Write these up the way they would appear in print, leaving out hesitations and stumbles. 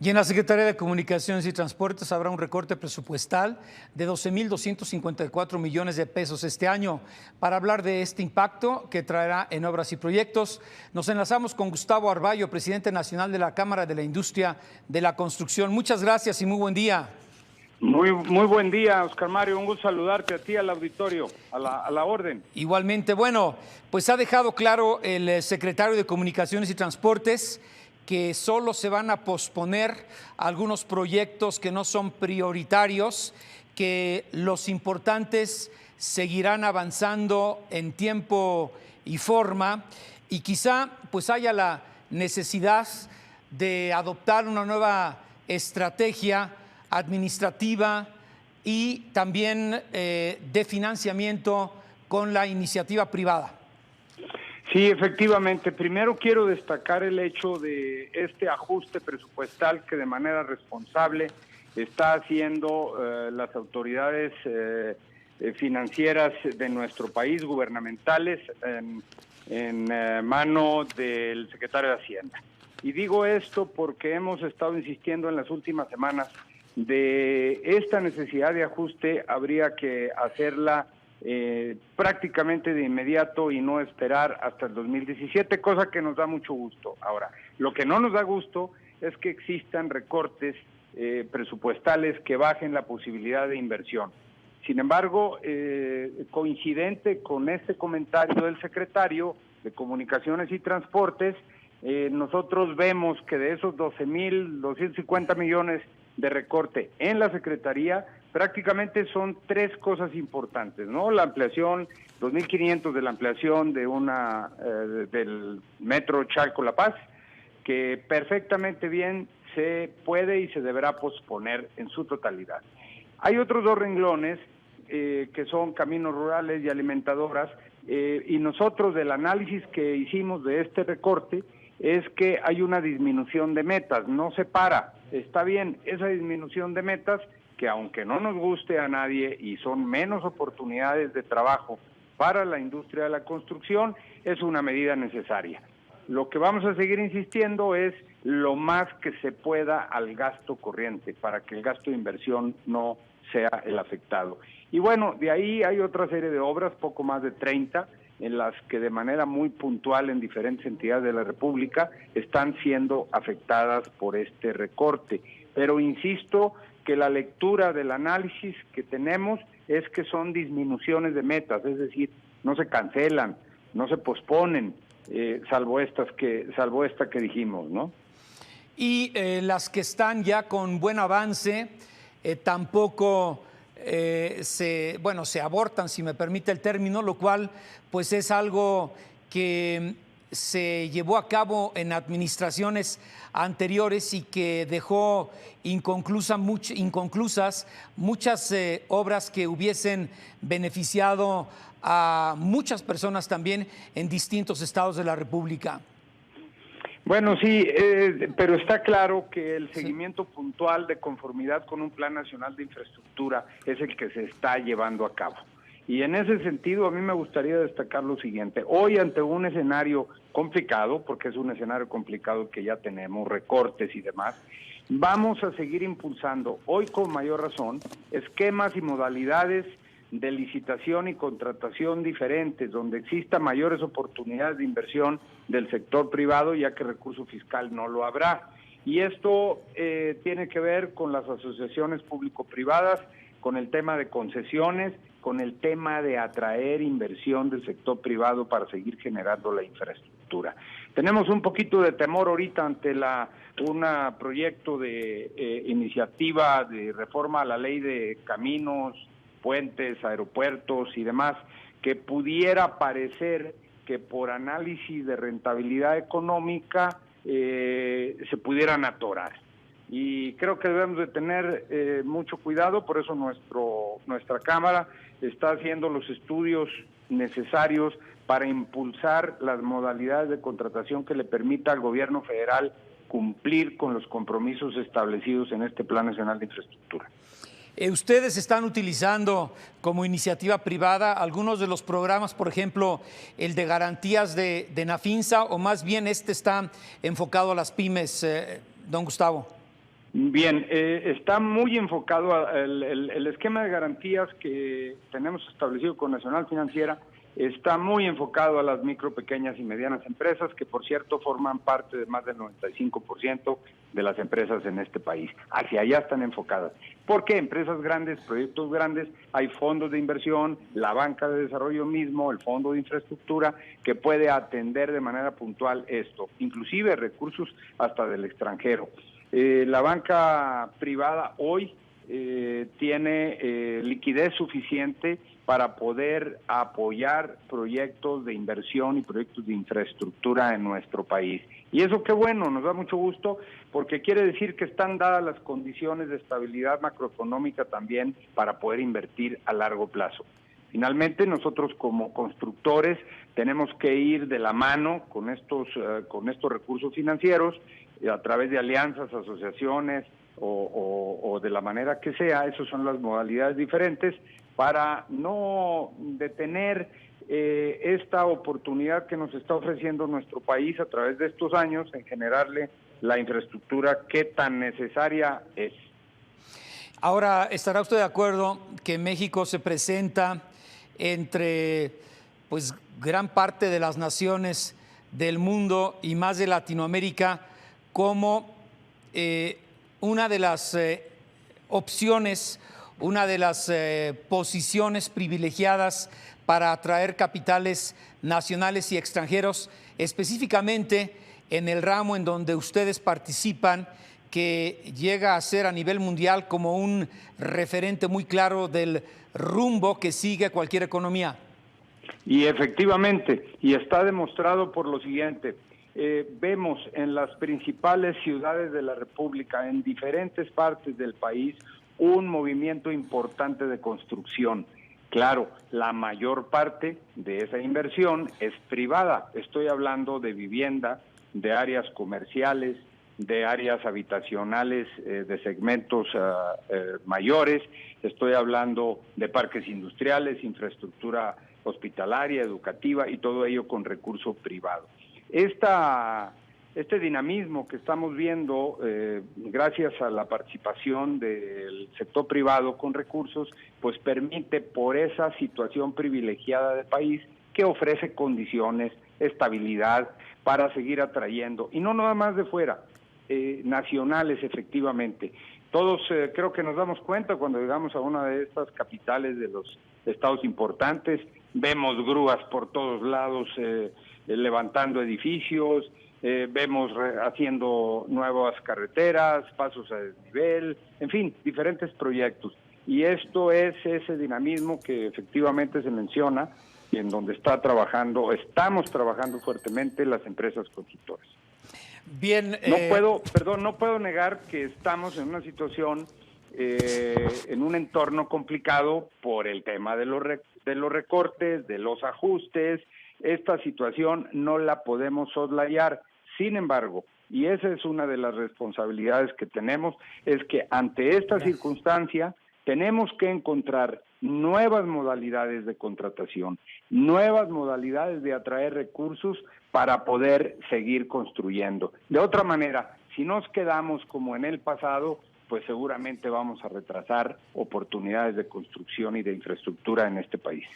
Y en la Secretaría de Comunicaciones y Transportes habrá un recorte presupuestal de 12.254 millones de pesos este año. Para hablar de este impacto que traerá en obras y proyectos, nos enlazamos con Gustavo Arballo, presidente nacional de la Cámara de la Industria de la Construcción. Muchas gracias y muy buen día. Muy buen día, Oscar Mario. Un gusto saludarte a ti, al auditorio, a la orden. Igualmente, bueno, pues ha dejado claro el secretario de Comunicaciones y Transportes que solo se van a posponer algunos proyectos que no son prioritarios, que los importantes seguirán avanzando en tiempo y forma, y quizá pues haya la necesidad de adoptar una nueva estrategia administrativa y también de financiamiento con la iniciativa privada. Sí, efectivamente. Primero quiero destacar el hecho de este ajuste presupuestal que de manera responsable está haciendo las autoridades financieras de nuestro país, gubernamentales, en mano del secretario de Hacienda. Y digo esto porque hemos estado insistiendo en las últimas semanas de esta necesidad de ajuste. Habría que hacerla prácticamente de inmediato y no esperar hasta el 2017, cosa que nos da mucho gusto. Ahora, lo que no nos da gusto es que existan recortes presupuestales que bajen la posibilidad de inversión. Sin embargo, coincidente con este comentario del secretario de Comunicaciones y Transportes, nosotros vemos que de esos 12.250 millones de recorte en la Secretaría, prácticamente son tres cosas importantes, ¿no? La ampliación, 2.500 de la ampliación de del metro Chalco-La Paz, que perfectamente bien se puede y se deberá posponer en su totalidad. Hay otros dos renglones que son caminos rurales y alimentadoras, y nosotros del análisis que hicimos de este recorte es que hay una disminución de metas, no se para, está bien esa disminución de metas, que aunque no nos guste a nadie y son menos oportunidades de trabajo para la industria de la construcción, es una medida necesaria. Lo que vamos a seguir insistiendo es lo más que se pueda al gasto corriente, para que el gasto de inversión no sea el afectado. Y bueno, de ahí hay otra serie de obras, poco más de 30, en las que de manera muy puntual en diferentes entidades de la República están siendo afectadas por este recorte. Pero insisto que la lectura del análisis que tenemos es que son disminuciones de metas, es decir, no se cancelan, no se posponen, salvo esta que dijimos, ¿no? Y las que están ya con buen avance tampoco se abortan, si me permite el término, lo cual pues es algo que se llevó a cabo en administraciones anteriores y que dejó inconclusas muchas obras que hubiesen beneficiado a muchas personas también en distintos estados de la República. Bueno, sí, pero está claro que el seguimiento puntual de conformidad con un Plan Nacional de Infraestructura es el que se está llevando a cabo. Y en ese sentido a mí me gustaría destacar lo siguiente. Hoy, ante un escenario complicado, porque es un escenario complicado que ya tenemos, recortes y demás, vamos a seguir impulsando, hoy con mayor razón, esquemas y modalidades de licitación y contratación diferentes, donde exista mayores oportunidades de inversión del sector privado, ya que recurso fiscal no lo habrá. Y esto tiene que ver con las asociaciones público-privadas, con el tema de concesiones, con el tema de atraer inversión del sector privado para seguir generando la infraestructura. Tenemos un poquito de temor ahorita ante un proyecto de iniciativa de reforma a la ley de caminos, puentes, aeropuertos y demás, que pudiera parecer que por análisis de rentabilidad económica se pudieran atorar. Y creo que debemos de tener mucho cuidado, por eso nuestra Cámara está haciendo los estudios necesarios para impulsar las modalidades de contratación que le permita al gobierno federal cumplir con los compromisos establecidos en este Plan Nacional de Infraestructura. Ustedes están utilizando como iniciativa privada algunos de los programas, por ejemplo, el de garantías de Nafinsa, o más bien este está enfocado a las pymes, don Gustavo. Bien, está muy enfocado el esquema de garantías que tenemos establecido con Nacional Financiera, está muy enfocado a las micro, pequeñas y medianas empresas, que por cierto forman parte de más del 95% de las empresas en este país. Hacia allá están enfocadas. Porque empresas grandes, proyectos grandes, hay fondos de inversión, la banca de desarrollo mismo, el fondo de infraestructura, que puede atender de manera puntual esto, inclusive recursos hasta del extranjero. La banca privada hoy tiene liquidez suficiente para poder apoyar proyectos de inversión y proyectos de infraestructura en nuestro país. Y eso qué bueno, nos da mucho gusto, porque quiere decir que están dadas las condiciones de estabilidad macroeconómica también para poder invertir a largo plazo. Finalmente, nosotros como constructores tenemos que ir de la mano con estos recursos financieros a través de alianzas, asociaciones o de la manera que sea. Esas son las modalidades diferentes para no detener esta oportunidad que nos está ofreciendo nuestro país a través de estos años en generarle la infraestructura que tan necesaria es. Ahora, ¿estará usted de acuerdo que México se presenta entre pues gran parte de las naciones del mundo y más de Latinoamérica como una de las opciones, una de las posiciones privilegiadas para atraer capitales nacionales y extranjeros, específicamente en el ramo en donde ustedes participan, que llega a ser a nivel mundial como un referente muy claro del rumbo que sigue cualquier economía? Y efectivamente, y está demostrado por lo siguiente, vemos en las principales ciudades de la República, en diferentes partes del país, un movimiento importante de construcción. Claro, la mayor parte de esa inversión es privada. Estoy hablando de vivienda, de áreas comerciales, de áreas habitacionales de segmentos mayores. Estoy hablando de parques industriales, infraestructura hospitalaria, educativa y todo ello con recurso privado. Este dinamismo que estamos viendo gracias a la participación del sector privado con recursos, pues permite por esa situación privilegiada del país que ofrece condiciones, estabilidad para seguir atrayendo, y no nada más de fuera, nacionales efectivamente. Todos creo que nos damos cuenta cuando llegamos a una de estas capitales de los estados importantes, vemos grúas por todos lados levantando edificios, vemos haciendo nuevas carreteras, pasos a desnivel, en fin, diferentes proyectos. Y esto es ese dinamismo que efectivamente se menciona y en donde estamos trabajando fuertemente las empresas constructoras. Bien, no puedo negar que estamos en una situación, en un entorno complicado por el tema de los recortes, de los ajustes. Esta situación no la podemos soslayar. Sin embargo, y esa es una de las responsabilidades que tenemos, es que ante esta circunstancia tenemos que encontrar nuevas modalidades de contratación, nuevas modalidades de atraer recursos para poder seguir construyendo. De otra manera, si nos quedamos como en el pasado, pues seguramente vamos a retrasar oportunidades de construcción y de infraestructura en este país.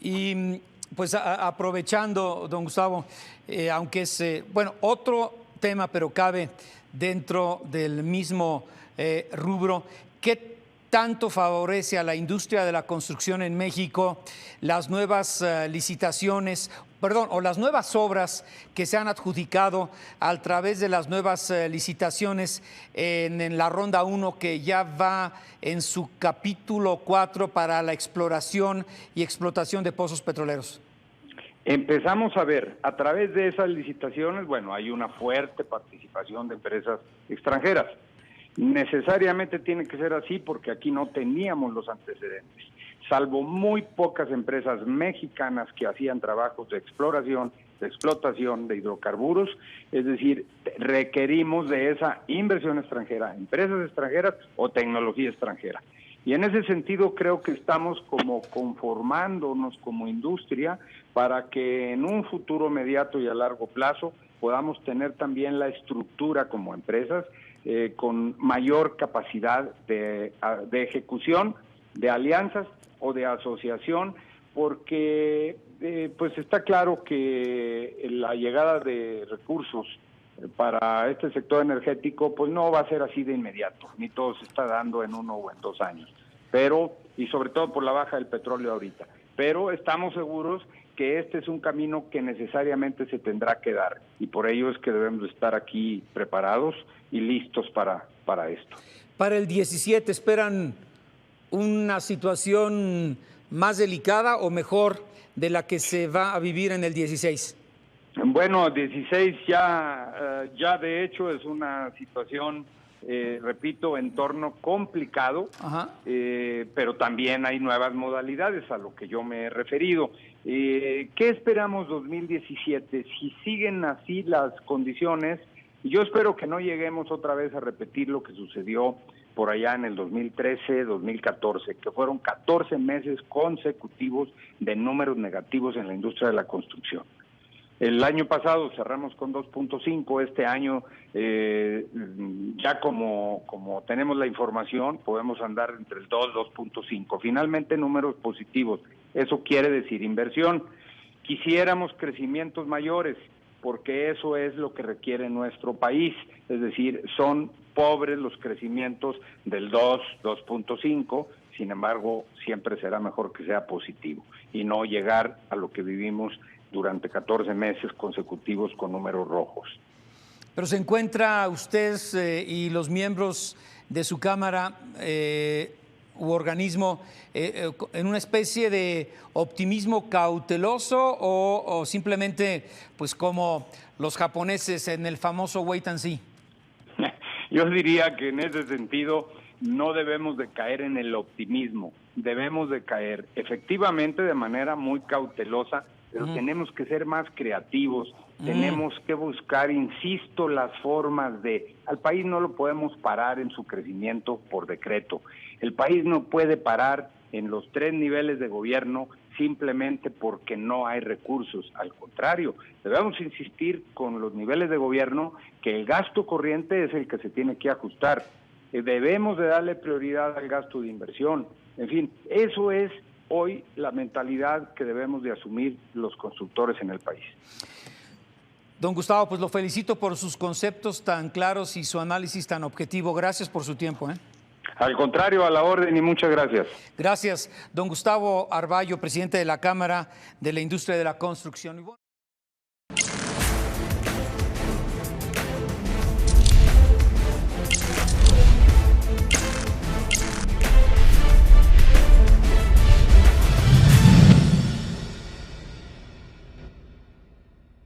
Y pues aprovechando, don Gustavo, aunque es, otro tema, pero cabe dentro del mismo rubro, ¿qué tanto favorece a la industria de la construcción en México las nuevas o las nuevas obras que se han adjudicado a través de las nuevas licitaciones en la ronda 1, que ya va en su capítulo 4 para la exploración y explotación de pozos petroleros? Empezamos a ver, a través de esas licitaciones, hay una fuerte participación de empresas extranjeras. Necesariamente tiene que ser así porque aquí no teníamos los antecedentes, salvo muy pocas empresas mexicanas que hacían trabajos de exploración, de explotación de hidrocarburos, es decir, requerimos de esa inversión extranjera, empresas extranjeras o tecnología extranjera. Y en ese sentido creo que estamos como conformándonos como industria para que en un futuro inmediato y a largo plazo podamos tener también la estructura como empresas con mayor capacidad de ejecución, de alianzas o de asociación, porque pues está claro que la llegada de recursos para este sector energético pues no va a ser así de inmediato, ni todo se está dando en 1 o en 2 años, pero, y sobre todo por la baja del petróleo ahorita, pero estamos seguros que este es un camino que necesariamente se tendrá que dar, y por ello es que debemos estar aquí preparados y listos para esto. Para el 17, ¿esperan una situación más delicada o mejor de la que se va a vivir en el 16? Bueno, 16 ya de hecho es una situación, repito, entorno complicado, pero también hay nuevas modalidades a lo que yo me he referido. ¿Qué esperamos 2017? Si siguen así las condiciones, yo espero que no lleguemos otra vez a repetir lo que sucedió por allá en el 2013, 2014, que fueron 14 meses consecutivos de números negativos en la industria de la construcción. El año pasado cerramos con 2.5, este año ya como tenemos la información, podemos andar entre el 2 y 2.5. Finalmente números positivos, eso quiere decir inversión. Quisiéramos crecimientos mayores, porque eso es lo que requiere nuestro país, es decir, son pobres los crecimientos del 2, 2.5, sin embargo, siempre será mejor que sea positivo y no llegar a lo que vivimos durante 14 meses consecutivos con números rojos. Pero se encuentra usted y los miembros de su Cámara u organismo en una especie de optimismo cauteloso o simplemente pues como los japoneses en el famoso wait and see. Yo diría que en ese sentido no debemos de caer en el optimismo, debemos de caer efectivamente de manera muy cautelosa, pero tenemos que ser más creativos, tenemos que buscar, insisto, las formas de... Al país no lo podemos parar en su crecimiento por decreto, el país no puede parar en los 3 niveles de gobierno simplemente porque no hay recursos, al contrario, debemos insistir con los niveles de gobierno que el gasto corriente es el que se tiene que ajustar, debemos de darle prioridad al gasto de inversión, en fin, eso es hoy la mentalidad que debemos de asumir los constructores en el país. Don Gustavo, pues lo felicito por sus conceptos tan claros y su análisis tan objetivo. Gracias por su tiempo. Al contrario, a la orden y muchas gracias. Gracias. Don Gustavo Arballo, presidente de la Cámara de la Industria de la Construcción.